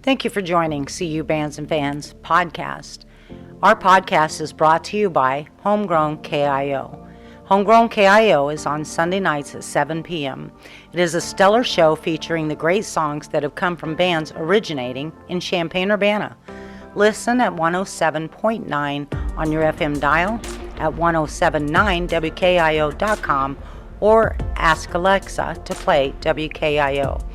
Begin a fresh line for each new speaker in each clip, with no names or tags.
Thank you for joining CU Bands and Fans podcast. Our podcast is brought to you by Homegrown KIO. Homegrown KIO is on Sunday nights at 7 p.m. It is a stellar show featuring the great songs that have come from bands originating in Champaign-Urbana. Listen at 107.9 on your FM dial, at 1079WKIO.com, or ask Alexa to play WKIO.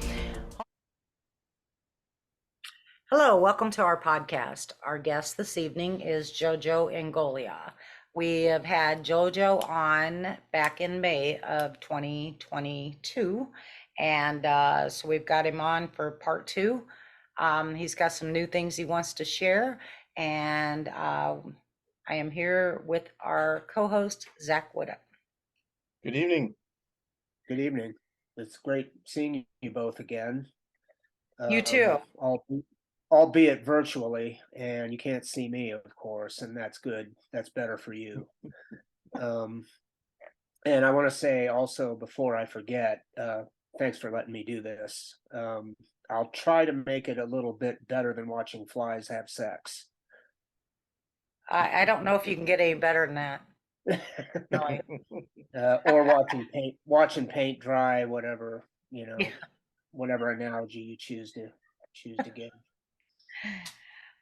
Hello, welcome to our podcast. Our guest this evening is Jojo Ingolia. We have had Jojo on back in May of 2022, and so we've got him on for part two. He's got some new things he wants to share, and I am here with our co-host, Zach Woodup.
Good evening.
Good evening. It's great seeing you both again.
You too.
Albeit virtually, and you can't see me, of course, and that's good. That's better for you. And I want to say also, before I forget, thanks for letting me do this. I'll try to make it a little bit better than watching flies have sex.
I don't know if you can get any better than that. Really.
Or watching paint dry, whatever, whatever analogy you choose to give.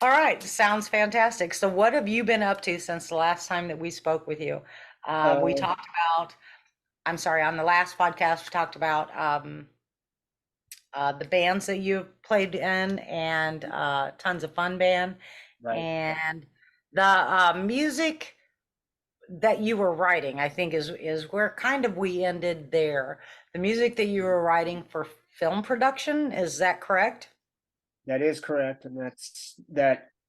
All right, sounds fantastic. So what have you been up to since the last time that we spoke with you? We talked about, on the last podcast, we talked about the bands that you've played in, and Tons of Fun Band,
Right.
and the music that you were writing, I think is where kind of we ended there. The music that you were writing for film production, is that correct?
That is correct, and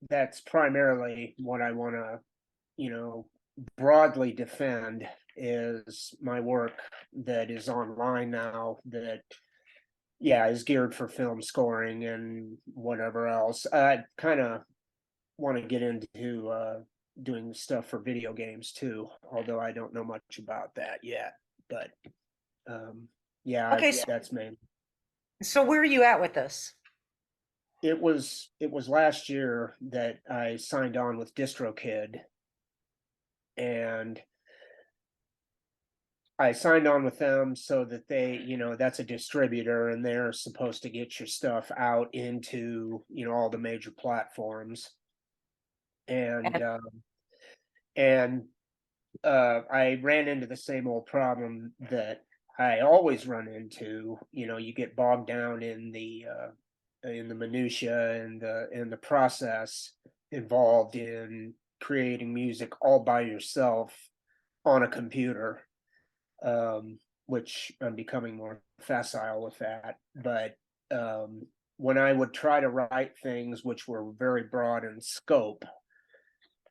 that's primarily what I want to, broadly defend, is my work that is online now that, is geared for film scoring and whatever else. I kind of want to get into doing stuff for video games too, although I don't know much about that yet. But
Okay,
that's main.
So where are you at with this?
It was last year that I signed on with DistroKid, and I signed on with them so that they, that's a distributor, and they're supposed to get your stuff out into, all the major platforms. And I ran into the same old problem that I always run into. You get bogged down in the minutia and the process involved in creating music all by yourself on a computer, which I'm becoming more facile with that. But when I would try to write things which were very broad in scope,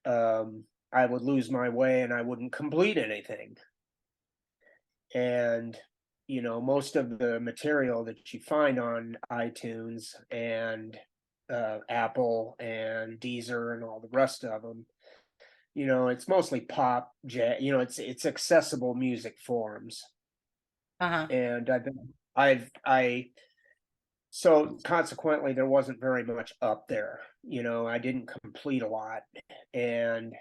I would lose my way and I wouldn't complete anything. And most of the material that you find on iTunes and Apple and Deezer and all the rest of them, it's mostly pop, jazz. It's accessible music forms. And so consequently, there wasn't very much up there. I didn't complete a lot, and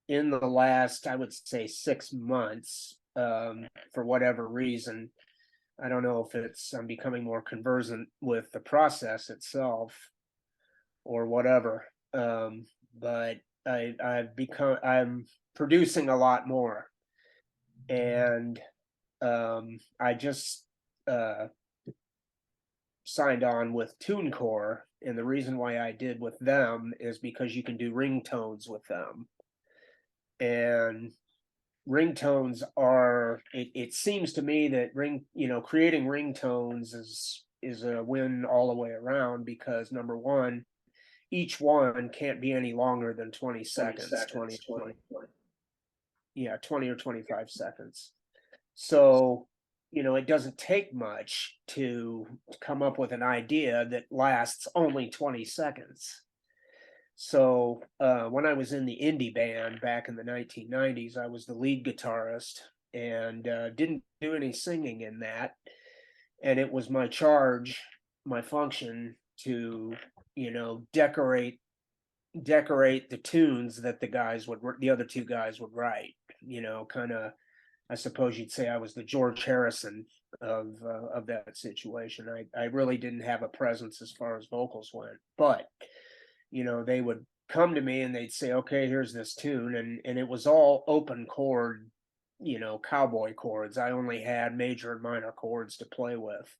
in the last, I would say, 6 months, for whatever reason, I don't know if I'm becoming more conversant with the process itself or whatever, but I'm producing a lot more, and I just signed on with TuneCore, and the reason why I did with them is because you can do ringtones with them. And ringtones are, it seems to me that creating ringtones is a win all the way around, because number one, each one can't be any longer than 20 seconds, 20 or 25 seconds. So, it doesn't take much to come up with an idea that lasts only 20 seconds. So when I was in the indie band back in the 1990s, I was the lead guitarist, and didn't do any singing in that. And it was my function to, decorate the tunes that the other two guys would write, kind of, I suppose you'd say I was the George Harrison of that situation. I really didn't have a presence as far as vocals went, but they would come to me and they'd say, okay, here's this tune, and it was all open chord, cowboy chords. I only had major and minor chords to play with.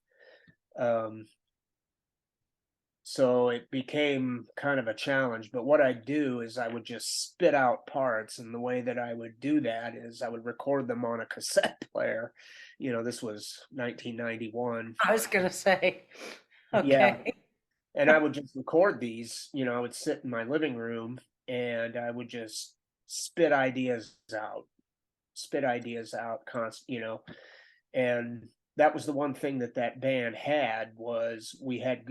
So it became kind of a challenge, but what I'd do is I would just spit out parts, and the way that I would do that is I would record them on a cassette player. This was 1991.
I was gonna say,
Yeah,
okay.
and I would just record these, I would sit in my living room and I would just spit ideas out, and that was the one thing that band had, was we had,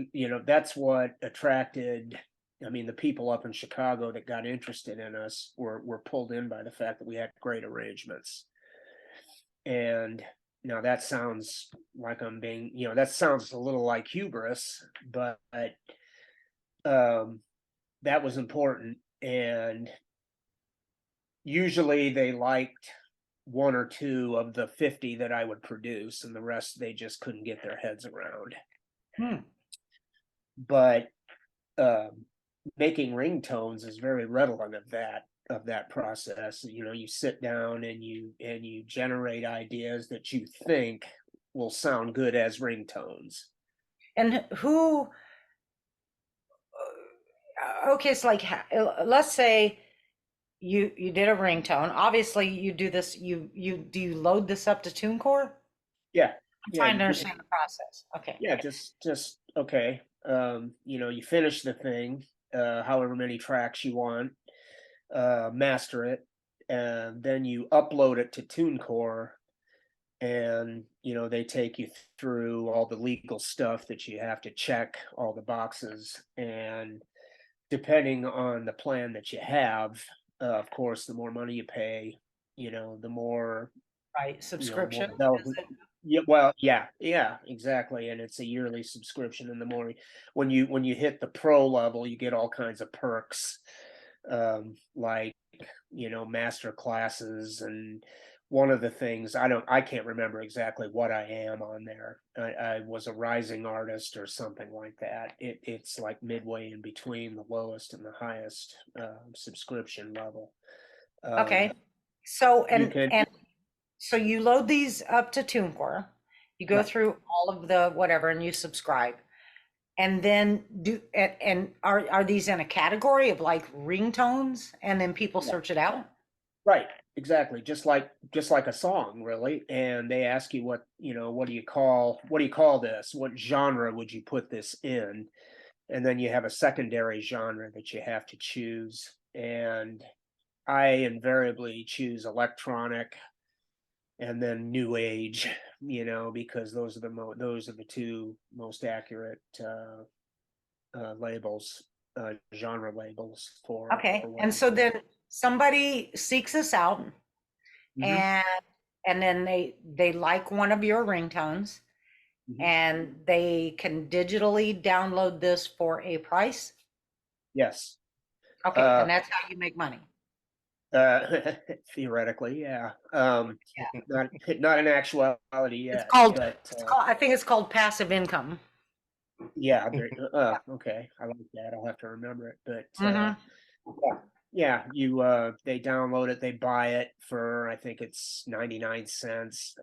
that's what attracted, I mean, the people up in Chicago that got interested in us were pulled in by the fact that we had great arrangements. And now that sounds like I'm being, that sounds a little like hubris, but that was important. And usually they liked one or two of the 50 that I would produce, and the rest they just couldn't get their heads around. But making ringtones is very redolent of that process. You sit down and you generate ideas that you think will sound good as ringtones.
And who, okay, so like, let's say you did a ringtone. Obviously, you do this. Do you load this up to TuneCore?
Yeah,
I'm trying to understand the process. Okay.
yeah, just okay. You finish the thing, however many tracks you want, master it, and then you upload it to TuneCore, and they take you through all the legal stuff that you have to check, all the boxes, and depending on the plan that you have, of course, the more money you pay, the more,
Right. Subscription.
more development. Yeah, well, yeah, exactly, and it's a yearly subscription, and the more when you hit the pro level, you get all kinds of perks, like master classes. And one of the things, I can't remember exactly what I am on there. I was a rising artist or something like that. It's like midway in between the lowest and the highest subscription level.
Okay. So
You can,
so you load these up to TuneCore. You go
right,
through all of the whatever, and you subscribe. And then and are these in a category of like ringtones, and then people
yeah,
search it out?
right, exactly, just like a song, really. And they ask you what do you call this? What genre would you put this in? And then you have a secondary genre that you have to choose. And I invariably choose electronic and then new age, because those are the two most accurate labels, genre labels for
Okay.
what
And
I'm
so
doing.
then somebody seeks us out,
Mhm,
and then they like one of your ringtones,
mhm.
and they can digitally download this for a price.
Yes.
Okay,
Uh,
and that's how you make money.
Theoretically, yeah.
Yeah.
Not in actuality
It's
yet,
called
but
I think it's called passive income.
yeah. Okay, I like that. I'll have to remember it. But
Hmm.
yeah, yeah. They download it, they buy it for, I think it's 99 cents,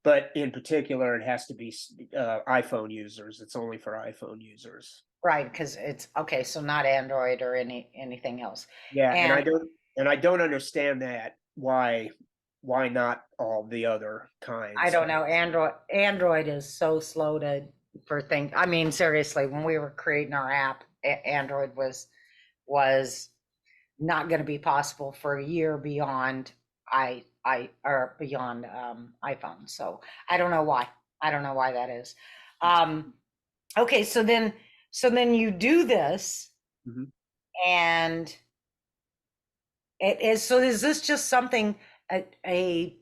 but in particular, it has to be iPhone users. It's only for iPhone users.
Right, because it's okay, so not Android or anything else.
Yeah, and
And
I don't understand that. Why not all the other
I
kinds?
don't know, Android is so slow for things. I mean, seriously, when we were creating our app, Android was not going to be possible for a year beyond or beyond iPhone. So I don't know why. I don't know why that is. Um, okay, so then you do this,
Mhm.
and it is, so is this just something, a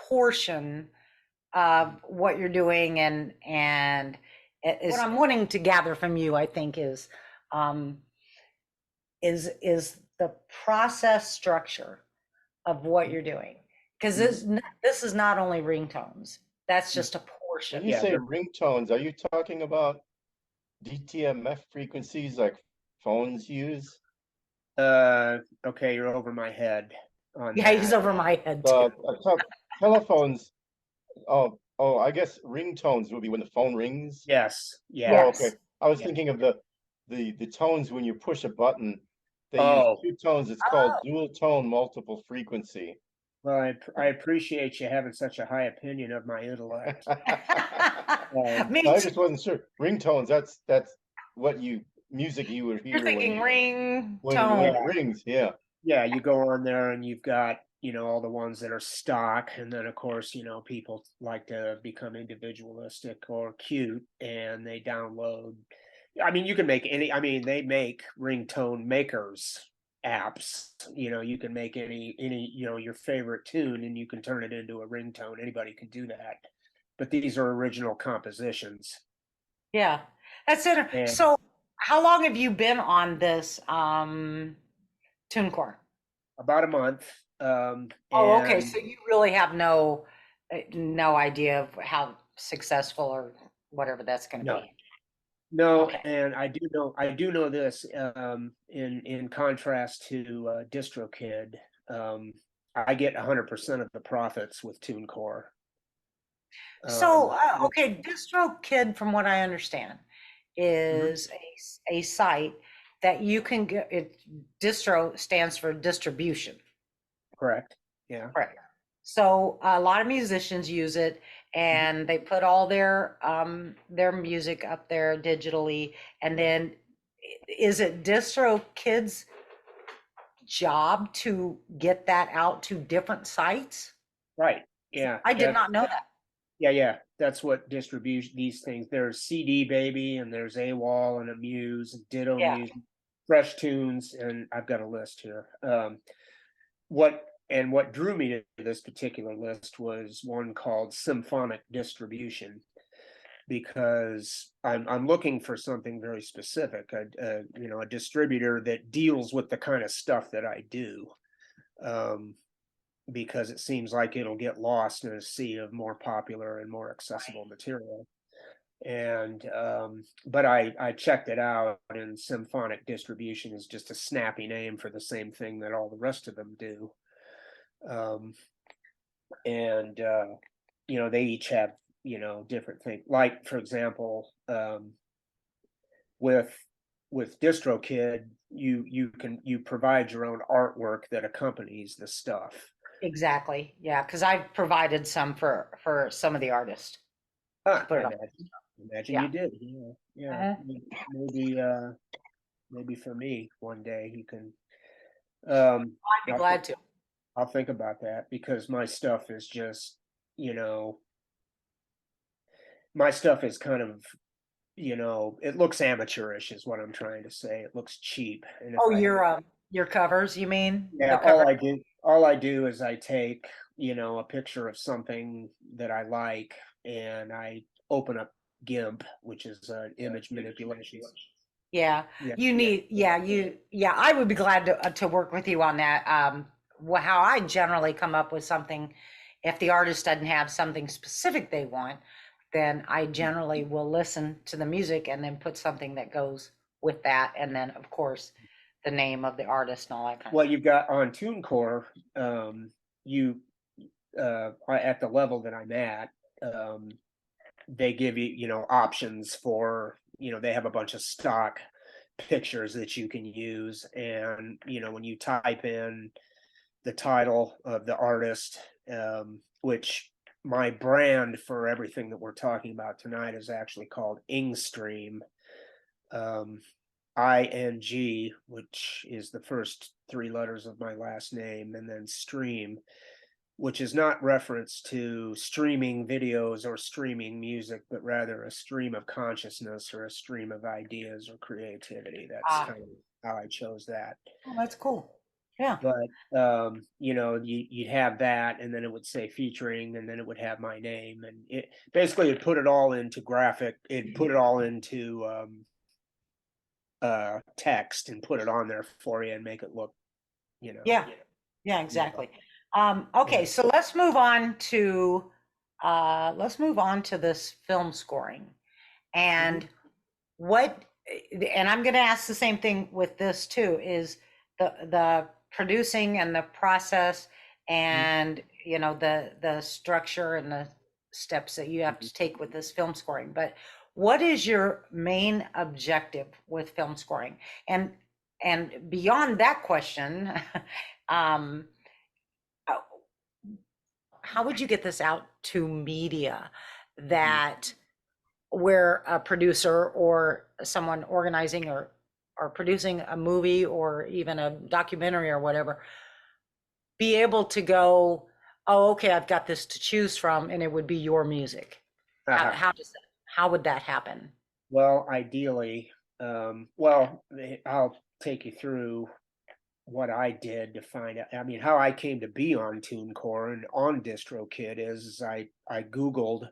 portion of what you're doing, and What I'm wanting to gather from you, I think, is the process structure of what you're doing. Because this is not only ringtones. That's just a
When
portion.
you
Yeah,
say
they're-
ringtones, are you talking about DTMF frequencies like phones use?
Okay, you're over my head on
Yeah, he's
that.
over my head
The
too.
telephones, I guess ringtones would be when the phone rings.
Yes, yeah.
Oh,
Yes.
okay. I was
Yeah.
thinking of the tones when you push a button. They use
Oh,
two tones. It's called dual tone multiple frequency.
well, I appreciate you having such a high opinion of my intellect.
Me
I
too.
just wasn't sure. Ringtones, that's what music you would
You're
hear
thinking
when
ringtone.
it rings. Yeah.
Yeah, you go on there and you've got, all the ones that are stock. And then, of course, people like to become individualistic or cute and they download. I mean, you can make they make ringtone makers apps. You can make any, your favorite tune and you can turn it into a ringtone. Anybody can do that. But these are original compositions.
Yeah, that's it.
And
So, how long have you been on this TuneCore?
about a month.
Oh, okay.
And
So you really have no idea of how successful or whatever that's going to
no,
be.
no,
Okay.
and I do know this, in contrast to DistroKid, I get 100% of the profits with TuneCore.
So,
Which
okay, DistroKid, from what I understand,
Mhm,
is a site that you can get. Distro stands for distribution.
correct. Yeah.
Right. So a lot of musicians use it
Mhm.
and they put all their music up there digitally. And then is it DistroKid's job to get that out to different sites?
Right. Yeah.
I did not know that.
Yeah. That's what distribution these things. There's CD Baby and there's AWOL and Amuse and Ditto
Yeah,
Music, Fresh Tunes, and I've got a list here. What drew me to this particular list was one called Symphonic Distribution, because I'm looking for something very specific, a distributor that deals with the kind of stuff that I do, um, because it seems like it'll get lost in a sea of more popular and more accessible material. And but I checked it out, and Symphonic Distribution is just a snappy name for the same thing that all the rest of them do. Um, and they each have different things. Like, for example, with DistroKid, you provide your own artwork that accompanies the stuff.
exactly. Yeah, because I've provided some for some of the artists to put
I
it on.
imagine
Yeah.
you did. Yeah, yeah.
Mhm.
Maybe for me one day you can.
I'd be
I'll, th-
glad to.
I'll think about that, because my stuff is just, you know, my stuff is kind of, it looks amateurish is what I'm trying to say. It looks cheap. And if
Oh,
I had,
your covers, you mean?
yeah,
The cover.
all I do is I take, a picture of something that I like, and I open up GIMP, which is image manipulation.
Yeah,
Yeah.
I would be glad to work with you on that. How I generally come up with something, if the artist doesn't have something specific they want, then I generally will listen to the music and then put something that goes with that. And then, of course, the name of the artist and all that kind of
Well,
stuff.
you've got on TuneCore, you at the level that I'm at, um, they give you, options for, they have a bunch of stock pictures that you can use. And, when you type in the title of the artist, which my brand for everything that we're talking about tonight is actually called Ingstream, um, ING, which is the first three letters of my last name, and then stream, which is not reference to streaming videos or streaming music, but rather a stream of consciousness or a stream of ideas or creativity. That's
Ah,
kind of how I chose that.
oh, that's cool. Yeah.
But you'd have that, and then it would say featuring, and then it would have my name, and it basically it put it all into graphic. It put it all into text and put it on there for you and make it look,
Yeah. Yeah,
you know.
exactly. Okay,
Yeah.
so let's move on to this film scoring. And what, and I'm going to ask the same thing with this too, is the producing and the process and the structure and the steps that you have to take with this film scoring. But what is your main objective with film scoring? And beyond that question, um, how would you get this out to media that where a producer or someone organizing or producing a movie or even a documentary or whatever be able to go, oh, okay, I've got this to choose from, and it would be your music? How would that happen?
Well, ideally, I'll take you through what I did to find out. I mean, how I came to be on TuneCore and on DistroKid is I Googled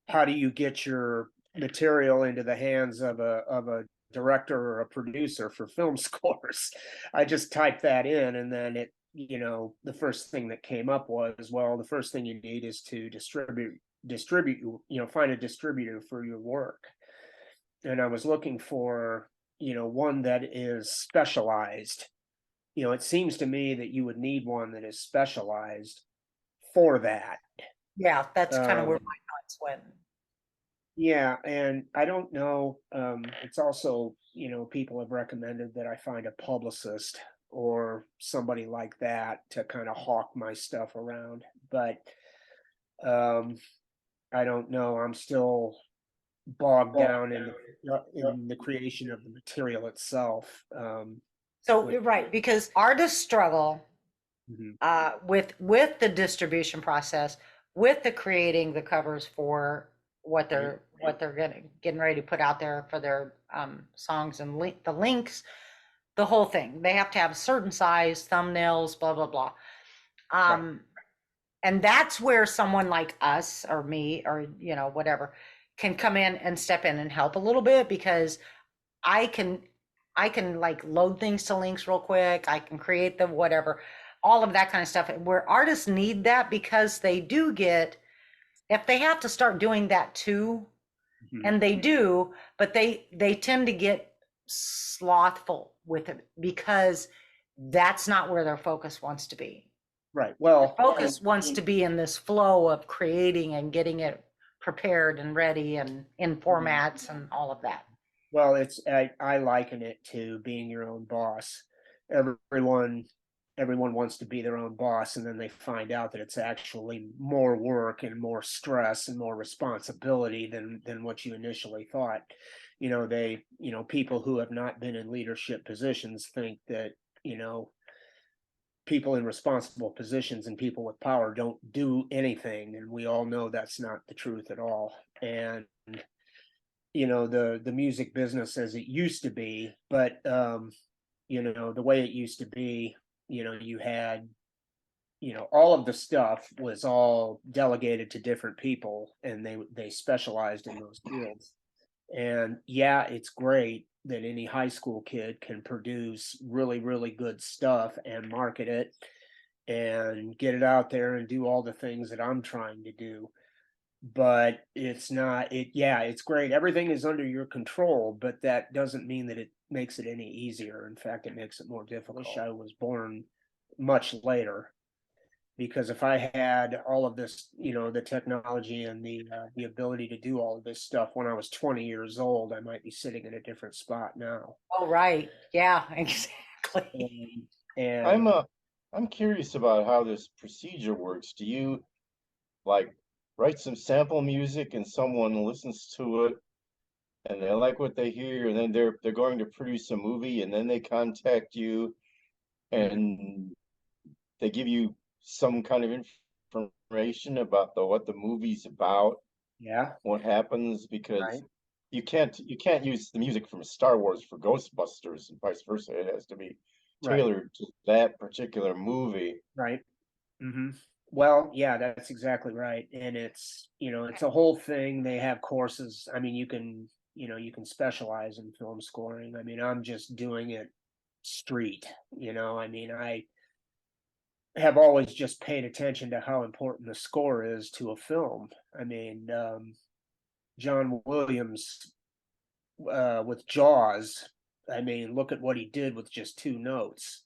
how do you get your material into the hands of a director or a producer for film scores. I just typed that in, and then the first thing that came up was, well, the first thing you need is to distribute, find a distributor for your work. And I was looking for, one that is specialized. It seems to me that you would need one that is specialized for that.
Yeah, that's kind of where
Um,
my thoughts went.
yeah, and I don't know. It's also, people have recommended that I find a publicist or somebody like that to kind of hawk my stuff around. But um, I don't know. I'm still bogged down in the creation of the material itself.
So
Which,
you're right, because artists struggle
mhm,
with the distribution process, with the creating the covers for
right,
what they're getting ready to put out there for their songs and the links, the whole thing. They have to have a certain size, thumbnails, blah blah blah.
right,
Um, and that's where someone like us or me or whatever can come in and step in and help a little bit, because I can I can like load things to links real quick. I can create the whatever, all of that kind of stuff. Where artists need that, because they do get, if they have to start doing that too,
mhm,
and they do, but they tend to get slothful with it, because that's not where their focus wants to be.
right.
Their
Well,
focus wants to be in this flow of creating and getting it prepared and ready and in formats and all of that.
well, I liken it to being your own boss. Everyone everyone wants to be their own boss, and then they find out that it's actually more work and more stress and more responsibility than what you initially thought. People who have not been in leadership positions think that, people in responsible positions and people with power don't do anything, and we all know that's not the truth at all. And the music business as it used to be, but the way it used to be, you had, all of the stuff was all delegated to different people, and they specialized in those fields. And yeah, it's great that any high school kid can produce really, really good stuff and market it and get it out there and do all the things that I'm trying to do. But it's not it yeah, it's great. Everything is under your control, but that doesn't mean that it makes it any easier. In fact, it makes it more difficult. I wish I was born much later, because if I had all of this, the technology and the ability to do all of this stuff when I was 20 years old, I might be sitting in a different spot now.
Oh, right. Yeah, exactly.
And, and
I'm I'm curious about how this procedure works. Do you like write some sample music and someone listens to it and they like what they hear, and then they're going to produce a movie, and then they contact you and they give you some kind of information about what the movie's about,
yeah,
what happens, because
right.
you can't use the music from Star Wars for Ghostbusters and vice versa. It has to be
Right.
tailored to that particular movie.
Right. Hmm. Well, yeah, that's exactly right. And it's, it's a whole thing. They have courses. I mean, you can specialize in film scoring. I mean, I'm just doing it street, I mean, I have always just paid attention to how important the score is to a film. I mean, John Williams, with Jaws, I mean, look at what he did with just two notes.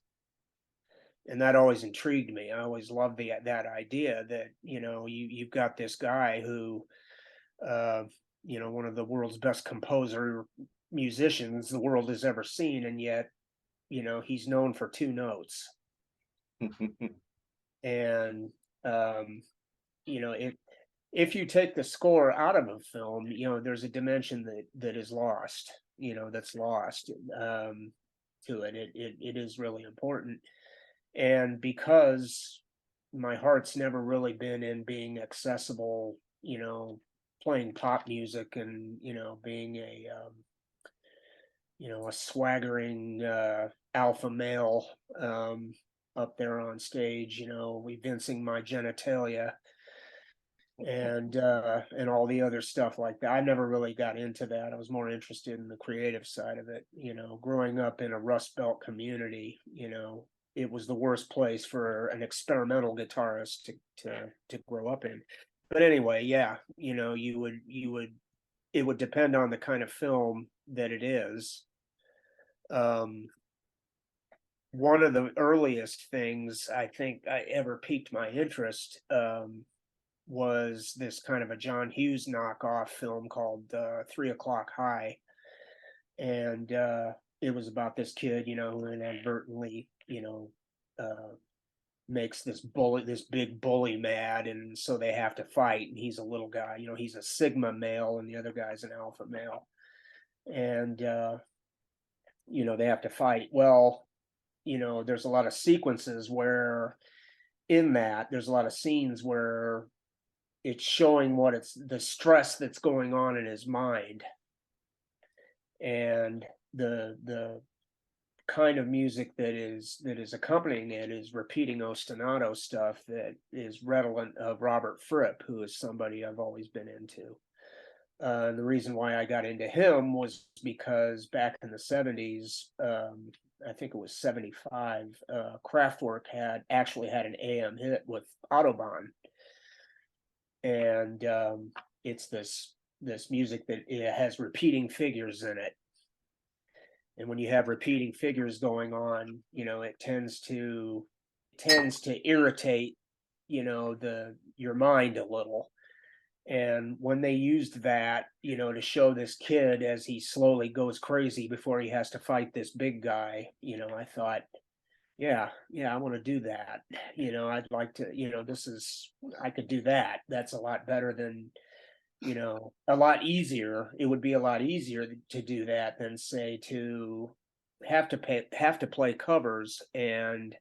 And that always intrigued me. I always loved that idea that, you've got this guy who, uh, one of the world's best composer musicians the world has ever seen, and yet, he's known for two notes. And um, if you take the score out of a film, there's a dimension that is lost, that's lost, to it. It is really important. And because my heart's never really been in being accessible, playing pop music and, being a swaggering alpha male, up there on stage, evincing my genitalia and all the other stuff like that. I never really got into that. I was more interested in the creative side of it. Growing up in a Rust Belt community, it was the worst place for an experimental guitarist to grow up in. But anyway, yeah, it would depend on the kind of film that it is. One of the earliest things I think I ever piqued my interest, was this kind of a John Hughes knockoff film called 3 O'Clock High. And it was about this kid, who inadvertently, makes this big bully mad. And so they have to fight. And he's a little guy, he's a Sigma male and the other guy's an alpha male. And, they have to fight. Well, there's a lot of sequences where there's a lot of scenes where it's showing it's the stress that's going on in his mind, and the kind of music that is accompanying it is repeating ostinato stuff that is redolent of Robert Fripp, who is somebody I've always been into. The reason why I got into him was because back in the 70s, I think it was 75, Kraftwerk actually had an AM hit with Autobahn. And it's this music that it has repeating figures in it. And when you have repeating figures going on, it tends to irritate, your mind a little. And when they used that, to show this kid as he slowly goes crazy before he has to fight this big guy, I thought, yeah, I want to do that. I'd like to, I could do that. That's a lot better than, a lot easier. It would be a lot easier to do that than, say, to have to play covers and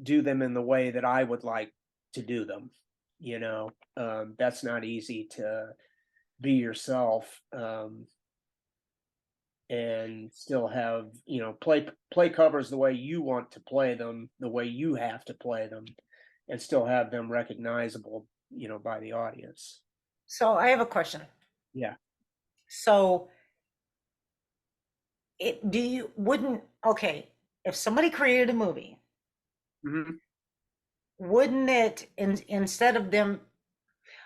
do them in the way that I would like to do them. That's not easy to be yourself. And still have, play covers the way you want to play them, the way you have to play them, and still have them recognizable, by the audience.
So I have a question.
Yeah.
So okay, if somebody created a movie,
Mm-hmm.
wouldn't it, instead of them,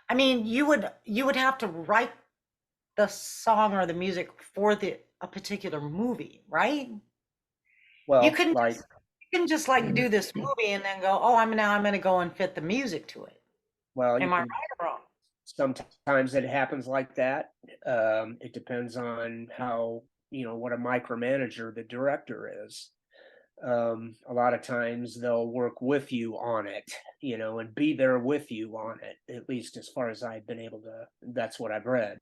I mean, you would have to write the song or the music for a particular movie, right?
Well,
You can
like,
you can just like do this movie and then go, oh, I'm going to go and fit the music to it.
well, you
Am I
can.
right or wrong?
Sometimes it happens like that. It depends on how, what a micromanager the director is. A lot of times they'll work with you on it, and be there with you on it, at least as far as I've been able to. That's what I've read.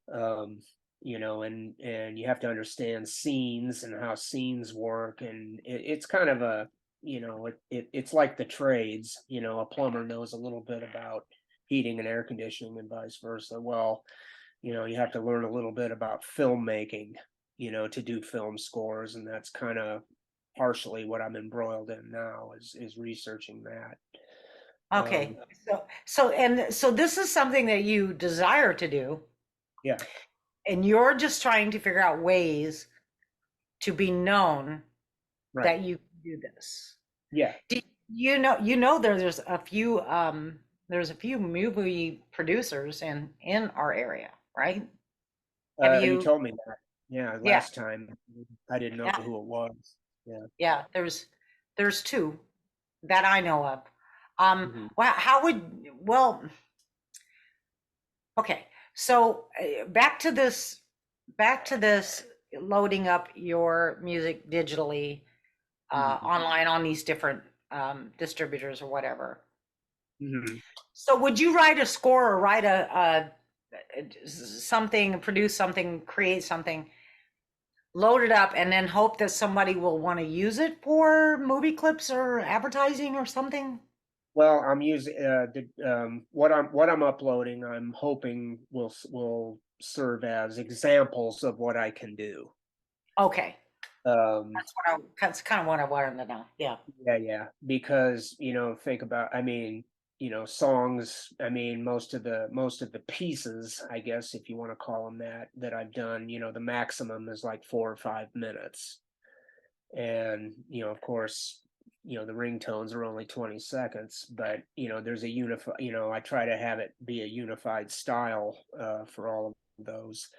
And you have to understand scenes and how scenes work, and it's kind of a, it's like the trades. A plumber knows a little bit about heating and air conditioning and vice versa. Well, you have to learn a little bit about filmmaking, to do film scores, and that's kind of partially what I'm embroiled in now is researching that.
Okay. So this is something that you desire to do,
Yeah,
and you're just trying to figure out ways to be known
right.
that you can do this.
Yeah.
There's a few movie producers in our area, right? Have
You
you?
told me that. Yeah,
Yeah,
last time I didn't know
yeah,
who it was. Yeah.
yeah. There's two that I know of.
Mhm.
Well, okay. So back to this loading up your music digitally
Mhm.
online on these different distributors or whatever.
Mhm.
So would you write a score or write something, produce something, create something, load it up, and then hope that somebody will want to use it for movie clips or advertising or something?
Well, I'm using what I'm uploading. I'm hoping will serve as examples of what I can do.
Okay,
Um,
that's kind of what I wanted to know. Yeah.
yeah, because think about. I mean, songs. I mean, most of the pieces, I guess, if you want to call them that I've done. The maximum is like 4 or 5 minutes, and of course, the ringtones are only 20 seconds, but there's a I try to have it be a unified style for all of those.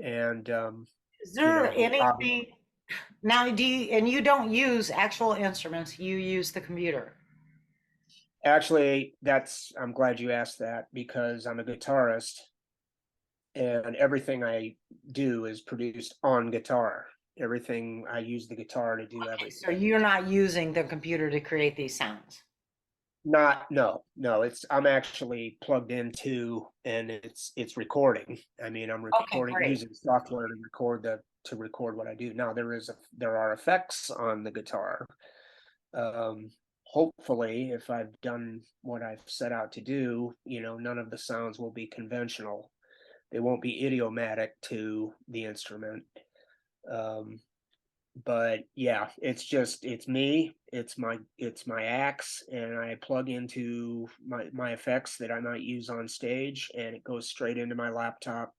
And
Is there
ob-
anything now? And you don't use actual instruments, you use the computer.
actually, I'm glad you asked that, because I'm a guitarist and everything I do is produced on guitar. Everything, I use the guitar to do
Okay, so
everything.
you're not using the computer to create these sounds.
Not, no, I'm actually plugged into, and it's recording. I mean, I'm
Okay,
recording
great.
using software to record what I do. Now there are effects on the guitar. Um, Hopefully, if I've done what I've set out to do, none of the sounds will be conventional. They won't be idiomatic to the instrument. Um, but yeah, it's me, it's my axe, and I plug into my effects that I might use on stage, and it goes straight into my laptop.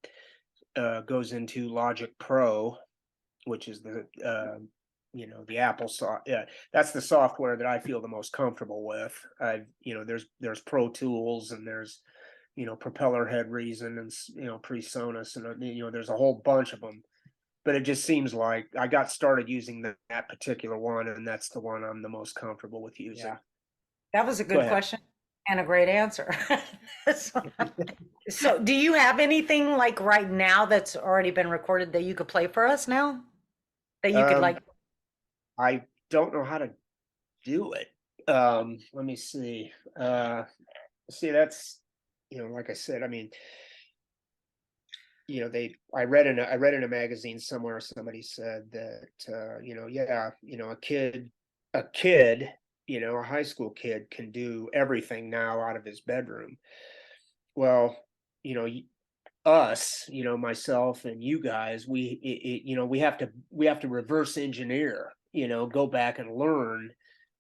Goes into Logic Pro, which is the Apple yeah, that's the software that I feel the most comfortable with. There's Pro Tools, and there's Propeller Head Reason, and PreSonus, and there's a whole bunch of them, but it just seems like I got started using that particular one, and that's the one I'm the most comfortable with using.
Yeah. That was a
Go
good
ahead.
question and a great answer. So, do you have anything like right now that's already been recorded that you could play for us now? That you could
Um,
like,
I don't know how to do it. Let me see. That's like I said. I mean, I read in a magazine somewhere, somebody said that yeah, a kid, a high school kid can do everything now out of his bedroom. Well, you know, us, myself and you guys, we have to reverse engineer, go back and learn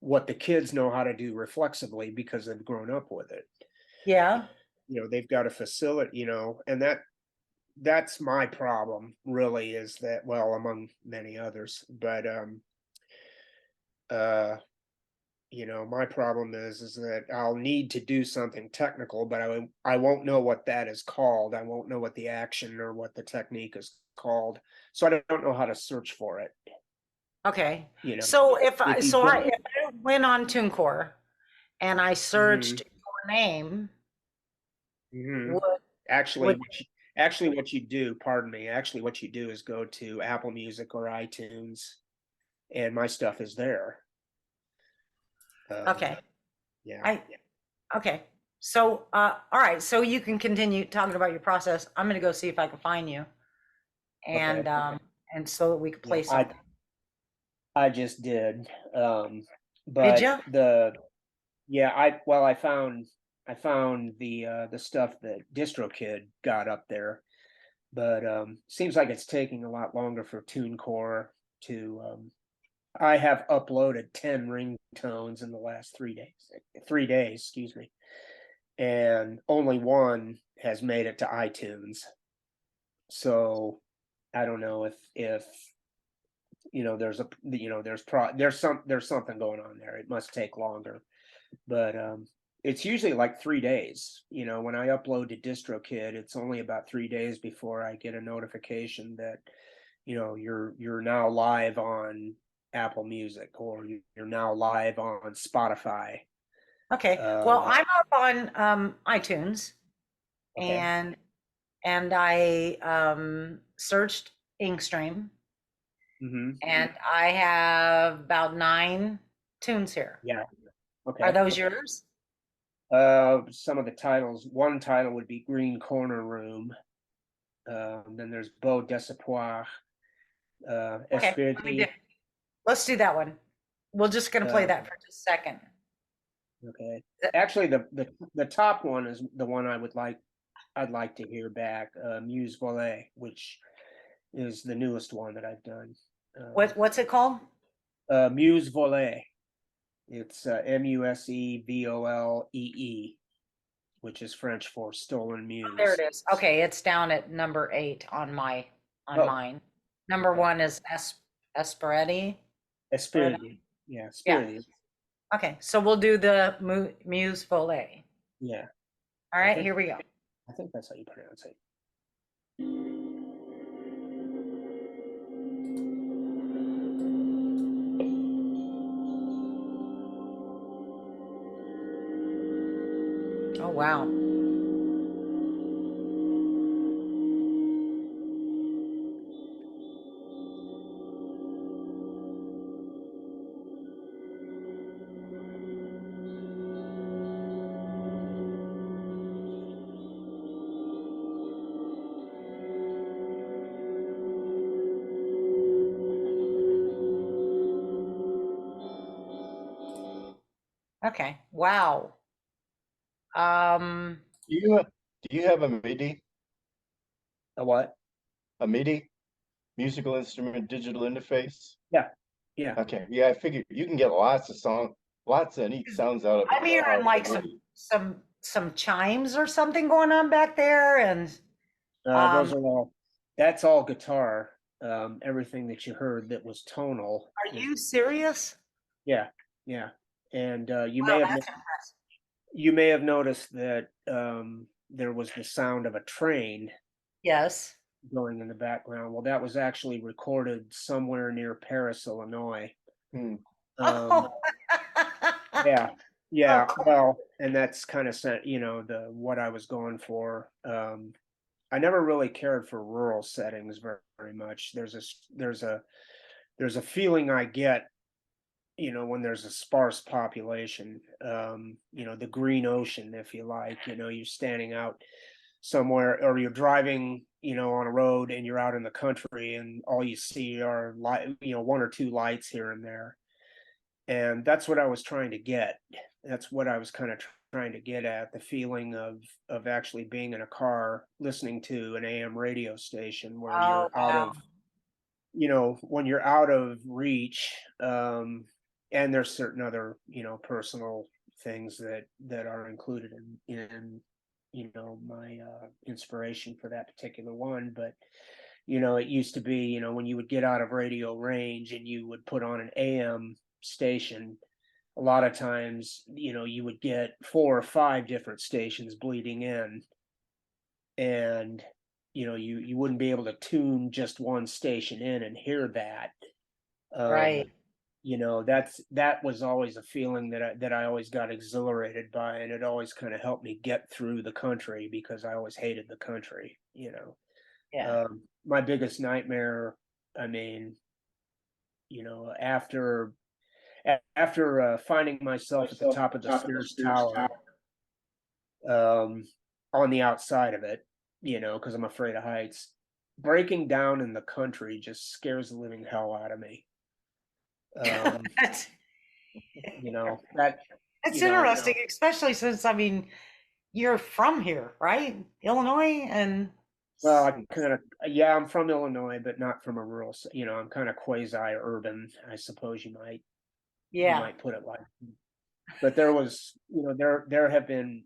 what the kids know how to do reflexively, because they've grown up with it.
yeah,
They've got a facility, and that's my problem, really, is that, well, among many others, but uh my problem is that I'll need to do something technical, but I won't know what that is called. I won't know what the action or what the technique is called, so I don't know how to search for it.
okay.
You know,
So
if you
if I went on TuneCore and I
Mhm,
searched your name,
mhm.
would
Actually,
would
what you do is go to Apple Music or iTunes, and my stuff is there. Um,
okay.
yeah.
I okay. So all right, so you can continue talking about your process. I'm gonna go see if I can find you
Okay.
and so that we can
Yeah.
play
I
something.
I just did.
Did
But
you?
yeah, I found the stuff that DistroKid got up there, but seems like it's taking a lot longer for TuneCore to I have uploaded 10 ringtones in the last 3 days, excuse me. And only one has made it to iTunes. So I don't know if there's there's something going on there. It must take longer. But it's usually like 3 days. When I upload to DistroKid, it's only about 3 days before I get a notification that you're now live on Apple Music, or you're now live on Spotify.
Okay, well,
Um,
I'm up on iTunes,
okay.
and I searched Ingstream,
Hmm.
and I have about 9 tunes here.
Yeah.
Are
Okay.
those yours?
Some of the titles. One title would be Green Corner Room. Then there's Beau Desespoir,
Okay,
Esprit.
let's do that one. We're just gonna play
Uh,
that for just a second.
okay. Actually, the top one is the one I'd like to hear back. Muse Volet, which is the newest one that I've done.
What's it called?
Muse Volet. It's Musevolee, which is French for Stolen
There
Muse.
it is. Okay, it's down at number 8 on
Oh,
mine. Number
okay.
1 is Esperetti.
Esprit. Yeah,
Yeah.
Esprit.
Okay, so we'll do the Muse Volet.
Yeah,
All
I
right,
think
here we go.
that's how you pronounce it.
Oh, wow. Okay, wow. Um,
Do you have a MIDI?
A what?
A MIDI? Musical instrument digital interface?
Yeah, yeah.
Okay, yeah, I figured you can get lots of neat sounds out
I'm hearing
of the
like
MIDI.
some chimes or something going on back there, and
Those
um,
are all. That's all guitar. Everything that you heard that was tonal
are
is.
you serious?
Yeah, yeah. And
Wow, that's impressive.
you may have noticed that there was the sound of a train
Yes.
going in the background. Well, that was actually recorded somewhere near Paris, Illinois.
Hmm.
Um,
Oh,
yeah,
of
yeah.
course.
Well, and that's kind of the what I was going for. I never really cared for rural settings very much. There's a feeling I get, when there's a sparse population, the green ocean, if you like. You're standing out somewhere, or you're driving, on a road, and you're out in the country, and all you see are one or two lights here and there. And that's what I was trying to get. That's what I was kind of trying to get at, the feeling of actually being in a car listening to an AM radio station where
Oh,
you're out
wow.
of, when you're out of reach. And there's certain other, personal things that are included in my inspiration for that particular one. But it used to be, when you would get out of radio range and you would put on an AM station, a lot of times, you would get 4 or 5 different stations bleeding in, and you wouldn't be able to tune just one station in and hear that.
Right.
um that was always a feeling that I always got exhilarated by, and it always kind of helped me get through the country, because I always hated the country.
Yeah.
My biggest nightmare, I mean, after finding myself at the top of the Sears Tower, um, on the outside of it, because I'm afraid of heights, breaking down in the country just scares the living hell out of me. Um,
That's
that,
it's interesting, especially since I mean you're from here, right? Illinois, and
Well, I kind of, yeah, I'm from Illinois, but not from a rural, I'm kind of quasi-urban, I suppose you
Yeah,
might put it like. But there was, there have been,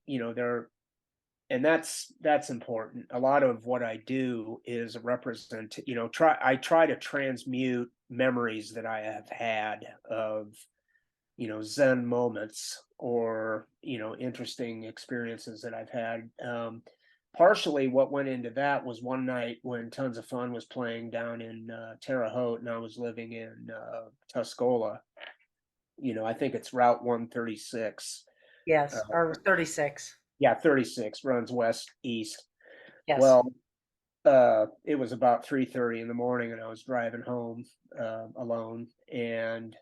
and that's important. A lot of what I do is represent, I try to transmute memories that I have had of, Zen moments or, interesting experiences that I've had. Partially what went into that was one night when Tons of Fun was playing down in Terre Haute, and I was living in Tuscola. I think it's Route 136.
yes, or 36.
Yeah, 36 runs west east.
Yes.
Well, it was about 3:30 in the morning, and I was driving home alone. And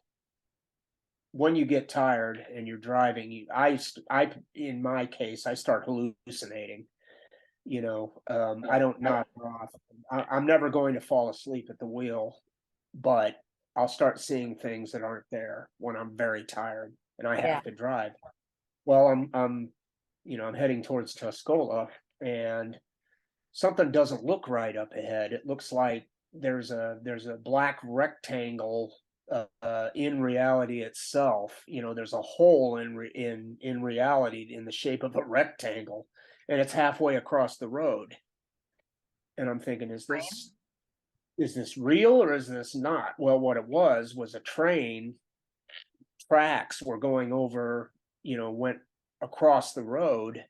when you get tired and you're driving, in my case, I start hallucinating. I don't nod off. I'm never going to fall asleep at the wheel, but I'll start seeing things that aren't there when I'm very tired and I
Yeah.
have to drive. Well, I'm heading towards Tuscola, and something doesn't look right up ahead. It looks like there's a black rectangle in reality itself. There's a hole in reality in the shape of a rectangle, and it's halfway across the road. And I'm thinking, is this real or is this not? Well, what it was a train. Tracks were going over, went across the road,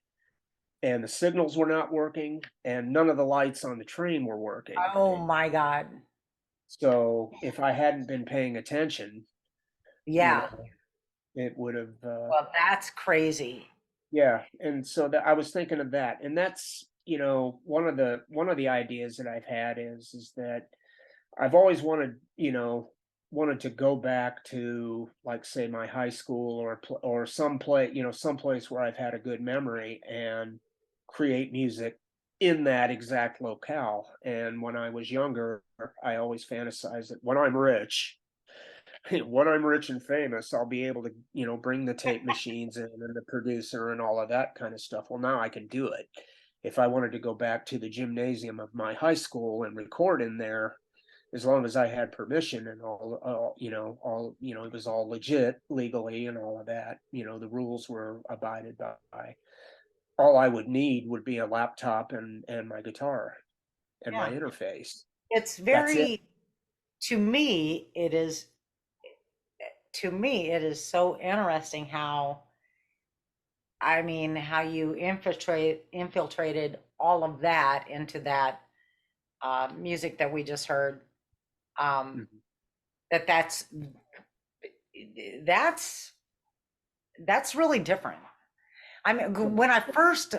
and the signals were not working, and none of the lights on the train were working.
Oh my God.
So if I hadn't been paying attention, you
Yeah.
know, it would have,
Well, that's crazy.
yeah. And so that I was thinking of that, and that's, one of the ideas that I've had is that I've always wanted to go back to, like, say, my high school or someplace where I've had a good memory and create music in that exact locale. And when I was younger, I always fantasized that when I'm rich and famous, I'll be able to, bring the tape machines in and the producer and all of that kind of stuff. Well, now I can do it. If I wanted to go back to the gymnasium of my high school and record in there, as long as I had permission and it was all legit legally and all of that. The rules were abided by. All I would need would be a laptop and my guitar and my
Yeah.
interface.
It's
That's it.
very, to me, it is so interesting how, I mean, how you infiltrated all of that into that music that we just heard. Um,
Mhm.
that that's that's really different. I mean, when I first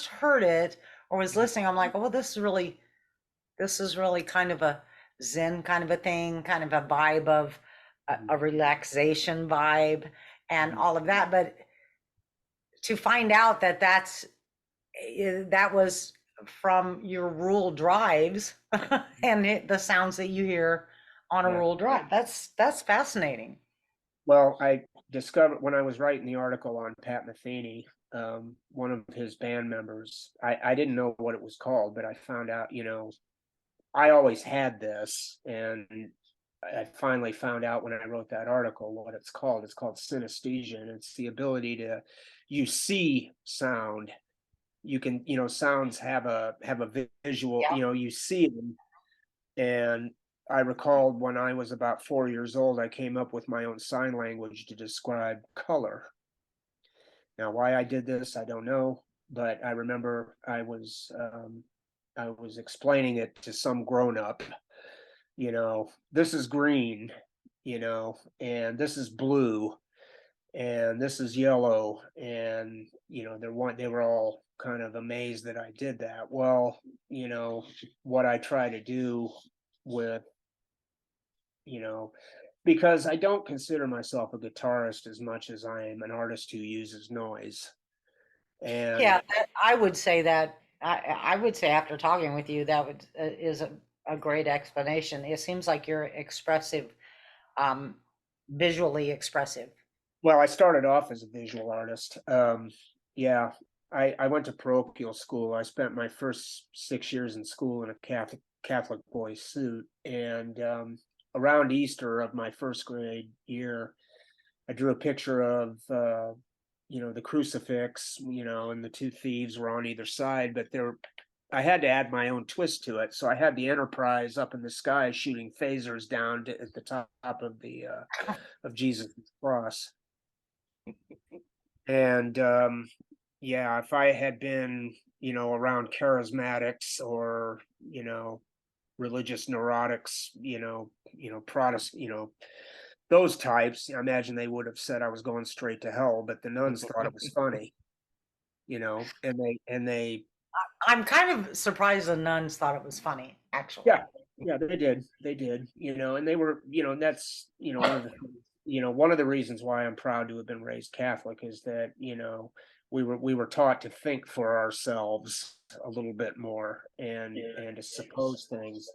heard it or was listening, I'm like, oh, this is really kind of a Zen kind of a thing, kind of a vibe of
Mhm.
a relaxation vibe and
Mhm.
all of that. But to find out that that was from your rural drives and the sounds that you hear on a
Yeah.
rural drive, that's fascinating.
Well, I discovered when I was writing the article on Pat Metheny, one of his band members. I didn't know what it was called, but I found out. I always had this, and I finally found out when I wrote that article what it's called. It's called synesthesia, and it's the ability to you see sound. You can, sounds have a visual.
Yeah.
You see them, and I recalled when I was about 4 years old, I came up with my own sign language to describe color. Now, why I did this, I don't know, but I remember I was explaining it to some grown up. This is green, and this is blue, and this is yellow, and they were all kind of amazed that I did that. Well, what I try to do with, you know, because I don't consider myself a guitarist as much as I am an artist who uses noise. And
Yeah, I would say that I would say after talking with you, that is a great explanation. It seems like you're expressive, um, visually expressive.
well, I started off as a visual artist. Yeah. I went to parochial school. I spent my first 6 years in school in a Catholic boys' suit, and around Easter of my first grade year, I drew a picture of the crucifix, and the two thieves were on either side, but I had to add my own twist to it. So I had the Enterprise up in the sky shooting phasers down at the top of the of Jesus' cross. And yeah, if I had been, around charismatics or, religious neurotics, Protestant, those types, I imagine they would have said I was going straight to hell, but the nuns thought it was funny, and they
I'm kind of surprised the nuns thought it was funny,
yeah,
actually.
yeah, they did, and they were, and that's, one of the one of the reasons why I'm proud to have been raised Catholic is that, we were taught to think for ourselves a little bit more and to suppose things.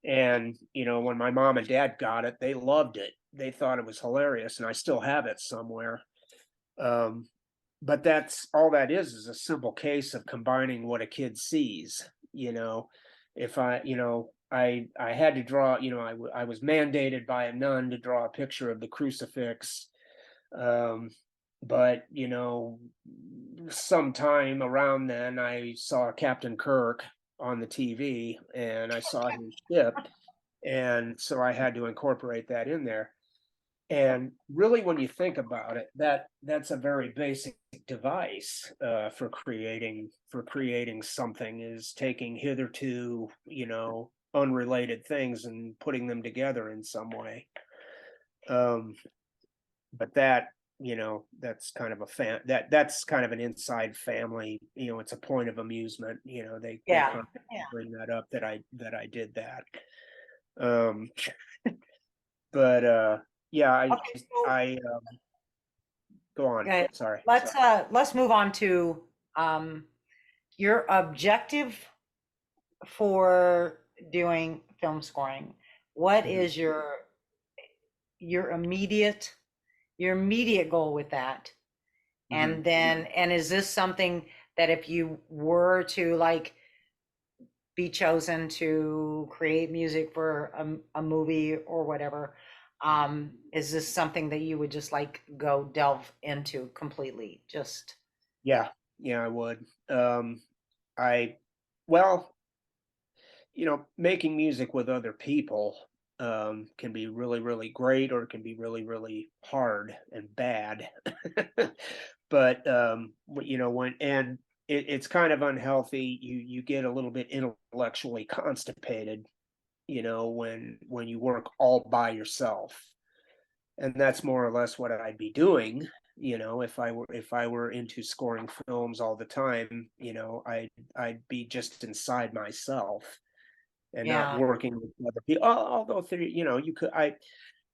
And, when my mom and dad got it, they loved it. They thought it was hilarious, and I still have it somewhere. Um, but that's all that is a simple case of combining what a kid sees. If I had to draw, I was mandated by a nun to draw a picture of the crucifix. Um, but sometime around then I saw Captain Kirk on the TV and I saw his ship, and so I had to incorporate that in there. And really, when you think about it, that's a very basic device for creating something, is taking hitherto, unrelated things and putting them together in some way. Um, but that's kind of that's kind of an inside family. It's a point of amusement. They
Yeah,
kind of
yeah.
bring that up that I did that. Um, but yeah,
Okay, so
I go on.
okay,
Sorry.
let's move on to um your objective for doing film scoring. What
Mhm,
is your immediate your immediate goal with that?
mhm.
And is this something that if you were to like be chosen to create music for a movie or whatever, is this something that you would just like go delve into completely? Just
Yeah, yeah, I would. I well, making music with other people can be really, really great, or it can be really, really hard and bad. But when and it's kind of unhealthy. You get a little bit intellectually constipated, when you work all by yourself. And that's more or less what I'd be doing, if I were into scoring films all the time. I'd be just inside myself and not
yeah,
working with other people. Although you could I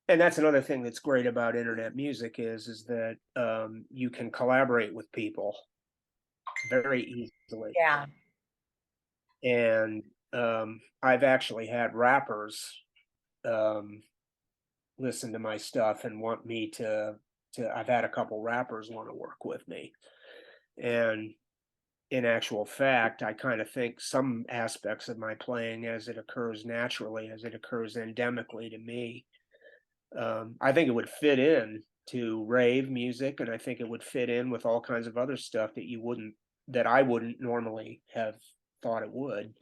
and that's another thing that's great about internet music is that you can collaborate with people very easily.
yeah,
And I've actually had rappers um, listen to my stuff and want me to I've had a couple rappers want to work with me. And in actual fact, I kind of think some aspects of my playing, as it occurs naturally, as it occurs endemically to me, I think it would fit in to rave music, and I think it would fit in with all kinds of other stuff that I wouldn't normally have thought it would.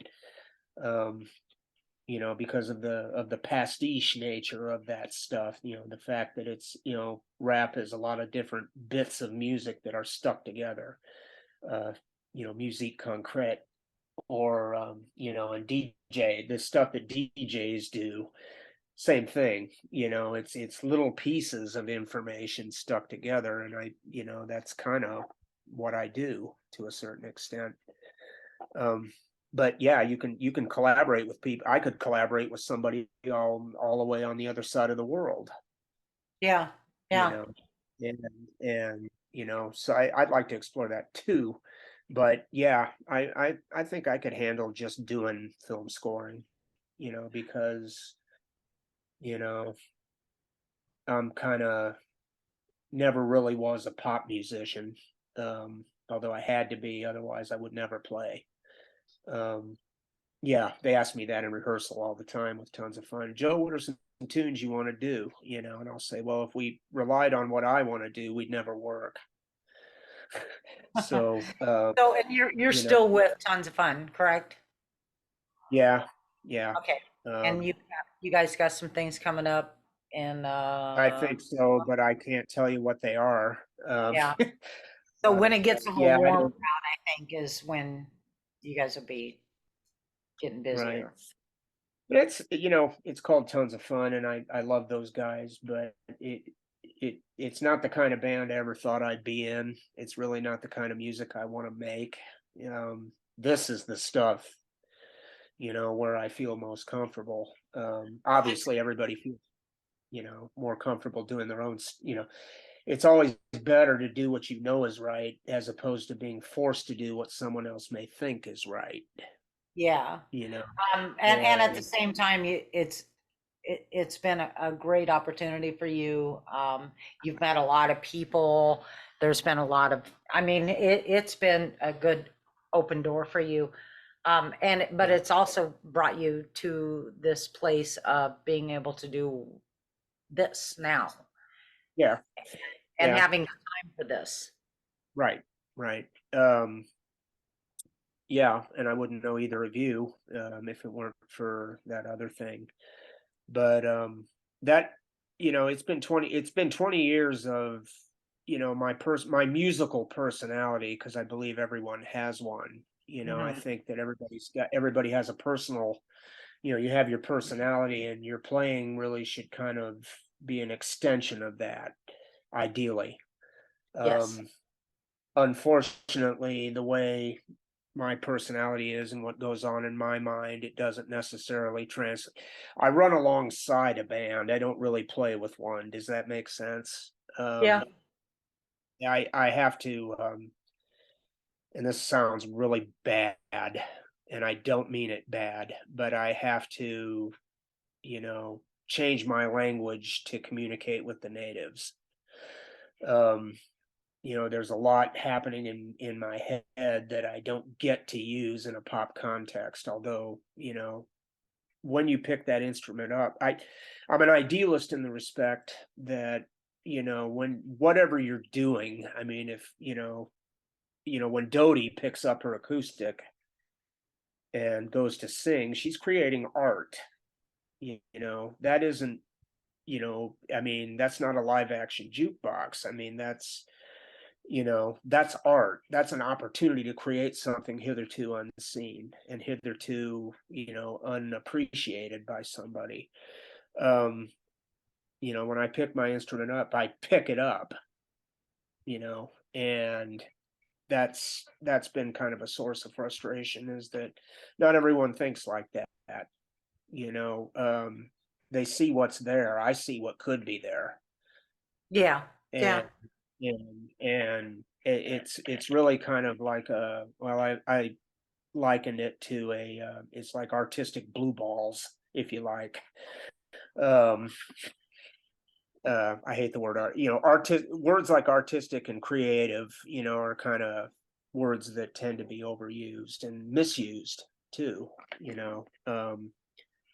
Um, because of the pastiche nature of that stuff. The fact that it's, rap is a lot of different bits of music that are stuck together. Uh, musique concrète, or and DJ, the stuff that DJs do, same thing. It's little pieces of information stuck together, and that's kind of what I do to a certain extent. Um, but yeah, you can collaborate with people. I could collaborate with somebody all the way on the other side of the world,
yeah,
you
yeah,
know, and so I'd like to explore that too. But yeah, I think I could handle just doing film scoring, because you know I'm kind of never really was a pop musician. although I had to be, otherwise I would never play. Yeah, they ask me that in rehearsal all the time with tons of fun. Joe, what are some tunes you want to do? You know, and I'll say, well, if we relied on what I want to do, we'd never work. So,
So, and you're
you know,
still with Tons of Fun, correct?
yeah, yeah.
Okay. And
Um,
you guys got some things coming up in
I think so, but I can't tell you what they are.
yeah. So when it gets a little
Yeah, I
warmer
don't,
out, I think is when you guys will be getting
right.
busier.
But it's called Tons of Fun, and I love those guys, but it's not the kind of band I ever thought I'd be in. It's really not the kind of music I want to make. This is the stuff, where I feel most comfortable. Obviously everybody feels, more comfortable doing their own, it's always better to do what you know is right as opposed to being forced to do what someone else may think is right,
Yeah.
you know.
And at the
And
same time, it's been a great opportunity for you. You've met a lot of people. There's been a lot of, I mean, it's been a good open door for you. But
yeah,
it's also brought you to this place of being able to do this now
yeah,
and
yeah,
having time for this.
right, right. Um, yeah, and I wouldn't know either of you if it weren't for that other thing. But that it's been 20 years of my musical personality, because I believe everyone has one. I
Mhm.
think that everybody has a personal, you have your personality, and your playing really should kind of be an extension of that, ideally.
Yes.
Um, Unfortunately, the way my personality is and what goes on in my mind, it doesn't necessarily I run alongside a band. I don't really play with one. Does that make sense?
Yeah.
I have to, and this sounds really bad, and I don't mean it bad, but I have to, change my language to communicate with the natives. Um, there's a lot happening in my head that I don't get to use in a pop context. Although, when you pick that instrument up, I'm an idealist in the respect that, when whatever you're doing, I mean, if when Dodie picks up her acoustic and goes to sing, she's creating art. That isn't, I mean, that's not a live action jukebox. I mean, that's art. That's an opportunity to create something hitherto unseen and hitherto, unappreciated by somebody. um when I pick my instrument up, I pick it up, and that's been kind of a source of frustration, is that not everyone thinks like that. you know um they see what's there. I see what could be there.
Yeah.
and
Yeah.
it's really kind of like I likened it to it's like artistic blue balls, if you like. um I hate the word art. Words like artistic and creative, are kind of words that tend to be overused and misused too. You know,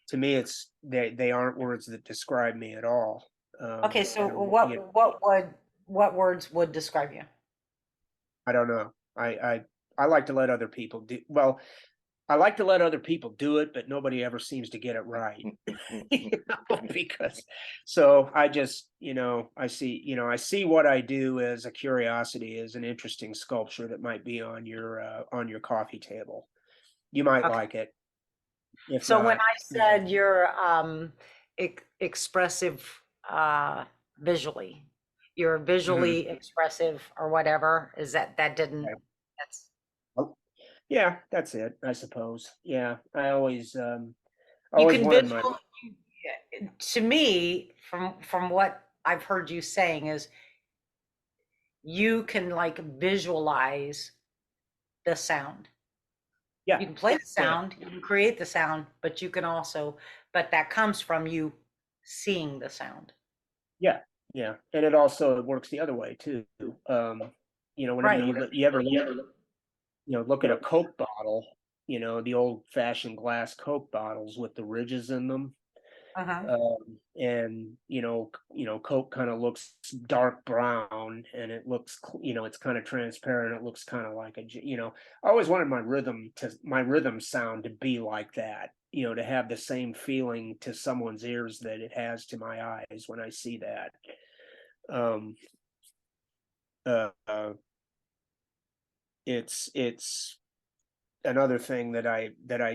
to me, they aren't words that describe me at all.
Okay. So
And
what words would describe you?
I don't know. I like to let other people do well. I like to let other people do it, but nobody ever seems to get it right. Because so I just, I see what I do as a curiosity, as an interesting sculpture that might be on your coffee table. You might
Okay.
like it. If
So when
not,
I said you're expressive visually, you're
mhm.
visually expressive or whatever, is that didn't
Yeah.
that's
Oh, yeah, that's it, I suppose. Yeah, I
you
always
can
wanted my
visual to me from what I've heard you saying is you can like visualize the sound.
yeah,
You can play the
yeah,
sound, you can create the sound, but you can also, but that comes from you seeing the sound.
yeah, yeah, and it also works the other way too. Um, whenever
Right.
you ever look at a Coke bottle, the old fashioned glass Coke bottles with the ridges in them.
Uh-huh.
And Coke kind of looks dark brown, and it looks, it's kind of transparent. It looks kind of like I always wanted my rhythm sound to be like that, to have the same feeling to someone's ears that it has to my eyes when I see that. Um, uh, uh, it's another thing that I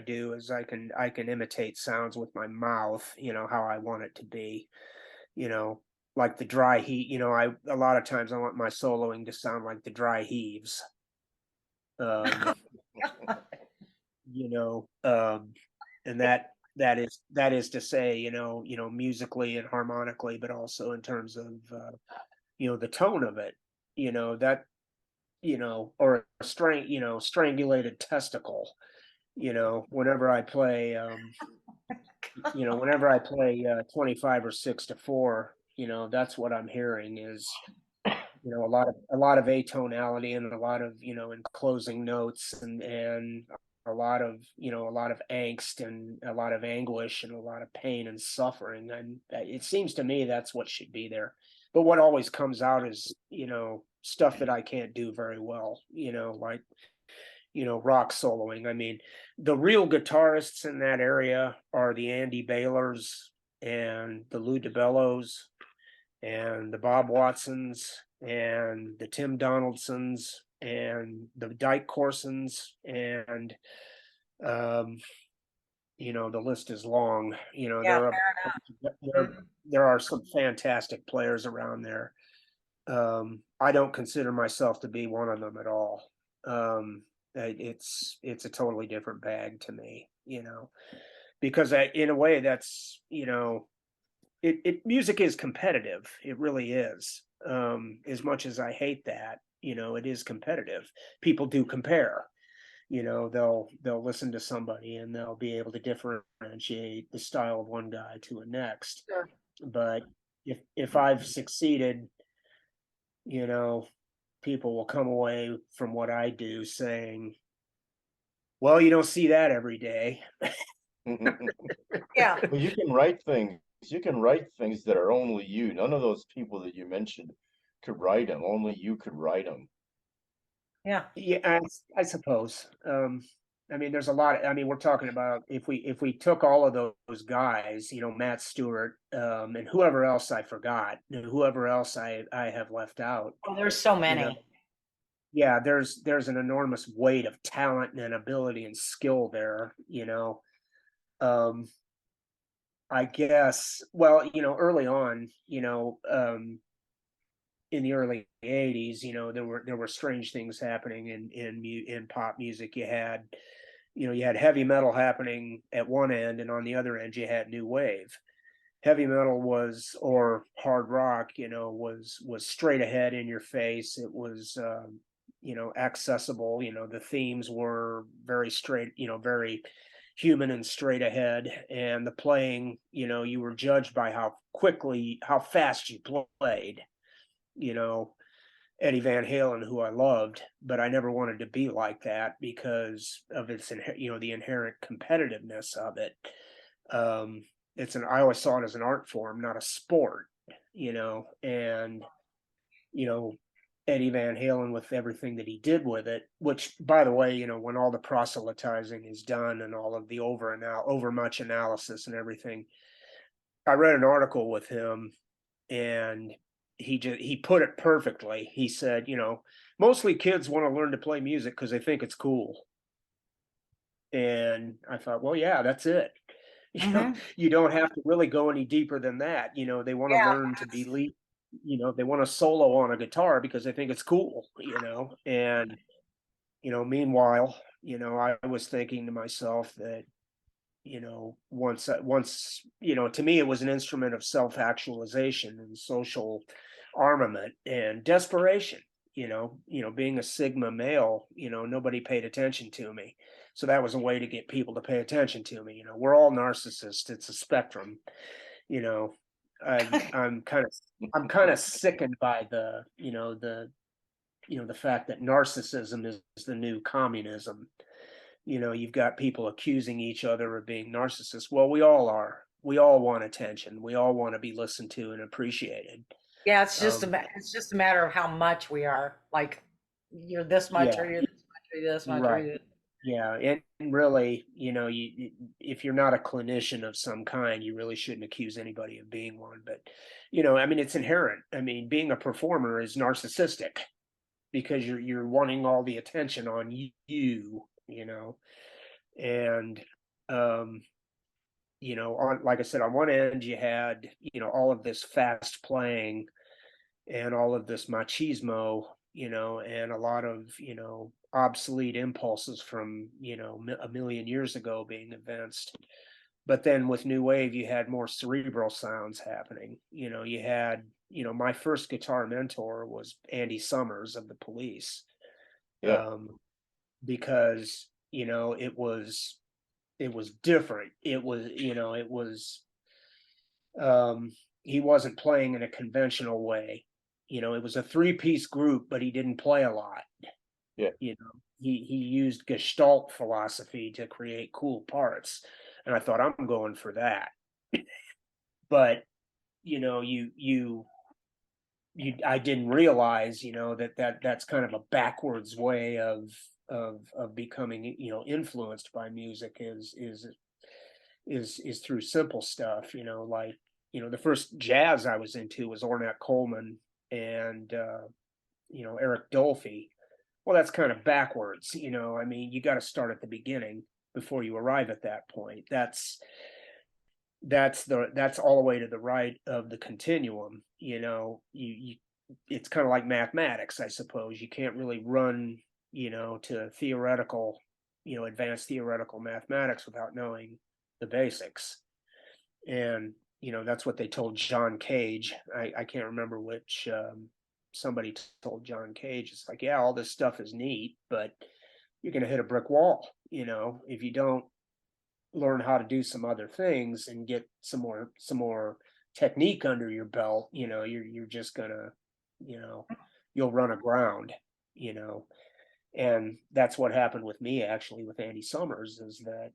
do is I can imitate sounds with my mouth, how I want it to be. you know, like the dry heat. A lot of times I want my soloing to sound like the dry heaves. Um, you know, and that is to say, musically and harmonically, but also in terms of the tone of it. That or a strangulated testicle. Whenever I play, whenever I play 25 or 6/4, that's what I'm hearing is a lot of atonality and a lot of enclosing notes and a lot of angst and a lot of anguish and a lot of pain and suffering, and it seems to me that's what should be there. But what always comes out is stuff that I can't do very well, like rock soloing. I mean, the real guitarists in that area are the Andy Baylors and the Lou DeBellos and the Bob Watsons and the Tim Donaldsons and the Dyke Corsons, and the list is long.
Yeah,
There
mhm.
there are some fantastic players around there. I don't consider myself to be one of them at all. It's a totally different bag to me, because in a way that's music is competitive. It really is. As much as I hate that, it is competitive. People do compare. They'll listen to somebody and they'll be able to differentiate the style of one guy to a next.
Sure.
But if I've succeeded, you know, people will come away from what I do saying, "Well, you don't see that every day."
Yeah,
Well, you can write things. You can write things that are only you. None of those people that you mentioned could write them. Only you could write them.
yeah.
Yeah, I suppose. I mean, there's a lot. I mean, we're talking about if we took all of those guys, Matt Stewart, and whoever else I forgot, and whoever else I have left out,
Oh, there's so
you know,
many.
yeah, there's an enormous weight of talent and ability and skill there. Um, I guess. Well, early on, in the early '80s, there were strange things happening in pop music. You had heavy metal happening at one end, and on the other end you had new wave. Heavy metal or hard rock, was straight ahead in your face. It was accessible. The themes were very straight, very human and straight ahead, and the playing, you were judged by how fast you played. you know Eddie Van Halen, who I loved, but I never wanted to be like that because of the inherent competitiveness of it. Um, I always saw it as an art form, not a sport, and, you know, Eddie Van Halen with everything that he did with it, which, by the way, when all the proselytizing is done and all of the over much analysis and everything, I read an article with him, and he put it perfectly. He said, mostly kids want to learn to play music because they think it's cool. And I thought, well, yeah, that's it.
Hmm.
You don't have to really go any deeper than that. They want to
Yeah,
learn to be lead. They want to solo on a guitar because they think it's cool. And meanwhile, I was thinking to myself that once to me it was an instrument of self-actualization and social armament and desperation. Being a sigma male, nobody paid attention to me, so that was a way to get people to pay attention to me. We're all narcissists. It's a spectrum. you know I'm kind of sickened by the the fact that narcissism is the new communism. You've got people accusing each other of being narcissists. Well, we all are. We all want attention. We all want to be listened to and appreciated.
Yeah,
Um,
it's just a matter of how much we are. Like you're this much, or
yeah,
you're this much, or you're this much, or
right.
you're.
Yeah, and really, if you're not a clinician of some kind, you really shouldn't accuse anybody of being one. But, I mean, it's inherent. I mean, being a performer is narcissistic because you're wanting all the attention on you, and um, like I said, on one end you had, all of this fast playing and all of this machismo, and a lot of, obsolete impulses from, a million years ago being advanced. But then with new wave, you had more cerebral sounds happening. You had, my first guitar mentor was Andy Summers of the Police,
Yeah,
um, because, it was different. Um, he wasn't playing in a conventional way. It was a three-piece group, but he didn't play a lot.
yeah,
He used Gestalt philosophy to create cool parts, and I thought I'm going for that. But I didn't realize that's kind of a backwards way of becoming influenced by music is through simple stuff, like the first jazz I was into was Ornette Coleman and Eric Dolphy. Well, that's kind of backwards. I mean, you got to start at the beginning before you arrive at that point. That's all the way to the right of the continuum. You it's kind of like mathematics, I suppose. You can't really run to theoretical, advanced theoretical mathematics without knowing the basics. And that's what they told John Cage. I can't remember which. Somebody told John Cage, it's like, yeah, all this stuff is neat, but you're going to hit a brick wall, if you don't learn how to do some other things and get some more technique under your belt. You're just gonna, you'll run aground. you know and that's what happened with me, actually, with Andy Summers, is that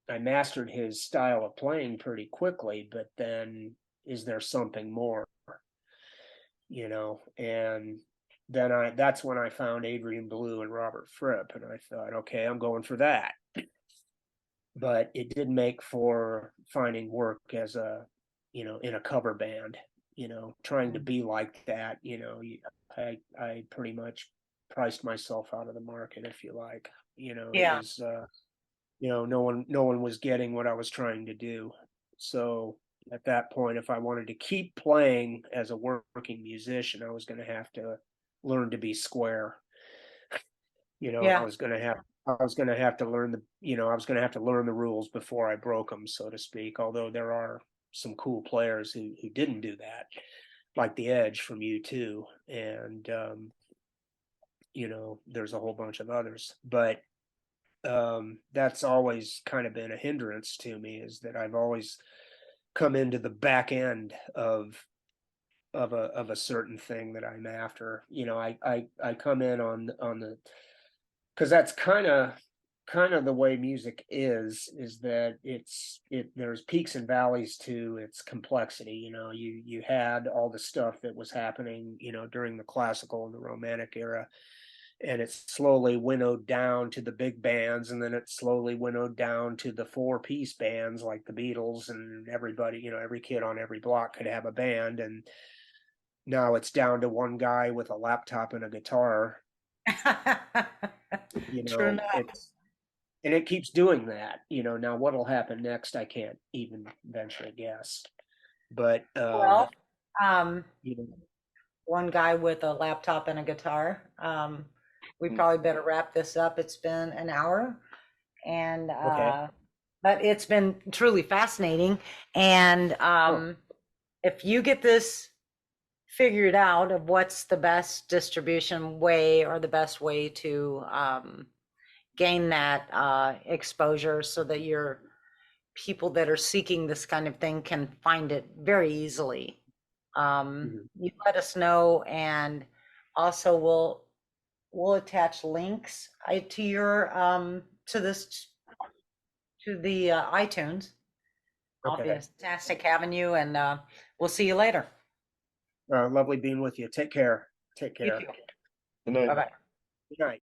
I mastered his style of playing pretty quickly, but then is there something more? And then that's when I found Adrian Belew and Robert Fripp, and I thought, okay, I'm going for that. But it did make for finding work as in a cover band, trying to be like that. I pretty much priced myself out of the market, if you like. It
Yeah.
was no one was getting what I was trying to do. So at that point, if I wanted to keep playing as a working musician, I was going to have to learn to be square. I
Yeah.
was going to have to learn I was going to have to learn the rules before I broke them, so to speak. Although there are some cool players who didn't do that, like the Edge from U2, and there's a whole bunch of others. But that's always kind of been a hindrance to me, is that I've always come into the back end of a certain thing that I'm after. I come in on the, because that's kind of the way music is that there's peaks and valleys to its complexity. You had all the stuff that was happening during the classical and the romantic era, and it's slowly winnowed down to the big bands, and then it's slowly winnowed down to the four-piece bands like the Beatles, and everybody, every kid on every block could have a band. And now it's down to one guy with a laptop and a guitar.
True enough.
It keeps doing that. Now what'll happen next, I can't even venture a guess. But
Well, um,
you know,
one guy with a laptop and a guitar. We
mm,
probably better wrap this up. It's been an hour, and
okay.
but it's been truly fascinating. And
Oh,
if you get this figured out of what's the best distribution way or the best way to gain that exposure, so that your people that are seeking this kind of thing can find it very easily.
mhm.
You let us know, and Also, we'll attach links to your to this to the iTunes.
Okay.
Fantastic having you, and we'll see you later.
Lovely being with you. Take care. Take
You
care.
too.
Good night.
Bye bye.
Good night.